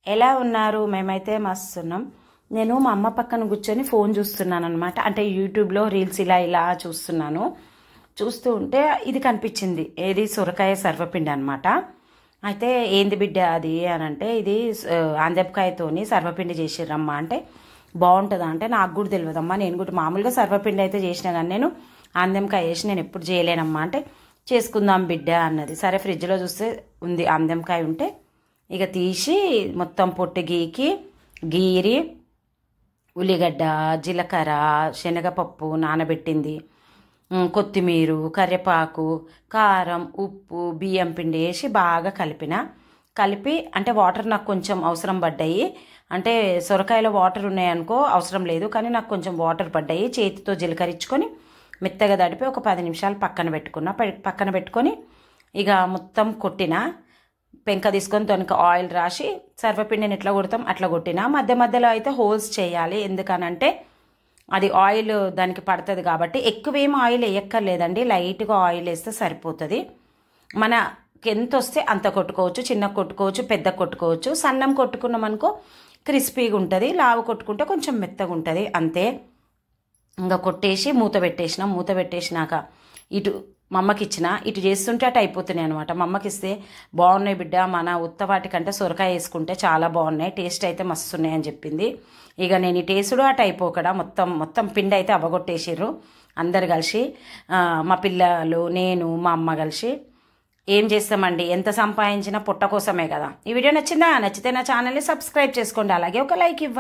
ఎలా ఉన్నారు? మేమైతే మస్తున్నాం. నేను మా అమ్మ పక్కన కూర్చొని ఫోన్ చూస్తున్నాను అనమాట. అంటే యూట్యూబ్లో రీల్స్ ఇలా చూస్తున్నాను. చూస్తూ ఉంటే ఇది కనిపించింది. ఏది సొరకాయ సర్వపిండి అనమాట. అయితే ఏంది బిడ్డ అది అని అంటే, ఇది ఆందెపకాయతోని సర్వపిండి చేసిర్రమ్మా అంటే, బాగుంటుందా అంటే నాకు కూడా తెలియదమ్మా, నేను కూడా మామూలుగా సర్వపిండి అయితే చేసినా కానీ నేను ఆందెంకాయ వేసి నేను ఎప్పుడు చేయలేనమ్మా అంటే, చేసుకుందాం బిడ్డ అన్నది. సరే ఫ్రిడ్జ్లో చూస్తే ఉంది ఆందెంకాయ ఉంటే ఇక తీసి మొత్తం పొట్టు గీరి ఉల్లిగడ్డ, జీలకర్ర, శనగపప్పు నానబెట్టింది, కొత్తిమీర, కరివేపాకు, కారం, ఉప్పు, బియ్యం పిండి వేసి బాగా కలిపి అంటే వాటర్ నాకు కొంచెం అవసరం పడ్డాయి. అంటే సొరకాయలో వాటర్ ఉన్నాయనుకో అవసరం లేదు, కానీ నాకు కొంచెం వాటర్ పడ్డాయి. చేతితో జీలకరించుకొని మెత్తగా తడిపి ఒక 10 నిమిషాలు పక్కన పెట్టుకొని ఇక మొత్తం కొట్టిన పెంక తీసుకొని దానికి ఆయిల్ రాసి సర్వపిండిని ఎట్లా కొడతాం అట్లా కొట్టిన. మధ్యలో అయితే హోల్స్ చేయాలి, ఎందుకనంటే అది ఆయిల్ దానికి పడుతుంది కాబట్టి. ఎక్కువేం ఆయిల్ వేయక్కర్లేదండి, లైట్గా ఆయిల్ వేస్తే సరిపోతుంది. మనకి ఎంత వస్తే అంత కొట్టుకోవచ్చు, చిన్న కొట్టుకోవచ్చు, పెద్ద కొట్టుకోవచ్చు. సన్నం కొట్టుకున్నాం అనుకో క్రిస్పీగా ఉంటుంది, లావు కొట్టుకుంటే కొంచెం మెత్తగా ఉంటుంది, అంతే. ఇంకా కొట్టేసి మూత పెట్టేసినాక ఇటు మా అమ్మకి ఇచ్చిన, ఇటు చేస్తుంటే అటు అయిపోతున్నాయి అనమాట. మా అమ్మకి ఇస్తే బాగున్నాయి బిడ్డ, మన ఉత్త వాటికంటే సొరకాయ వేసుకుంటే చాలా బాగున్నాయి, టేస్ట్ అయితే మస్తు ఉన్నాయి అని చెప్పింది. ఇక నేను ఈ టేస్టు అటు అయిపోకడా మొత్తం పిండి అయితే అవ్వగొట్టేసిర్రు అందరు కలిసి. మా పిల్లలు, నేను, మా అమ్మ కలిసి. ఏం చేస్తామండి, ఎంత సంపాదించినా పొట్ట కోసమే కదా. ఈ వీడియో నచ్చితే నా ఛానల్ని సబ్స్క్రైబ్ చేసుకోండి, అలాగే ఒక లైక్ ఇవ్వండి.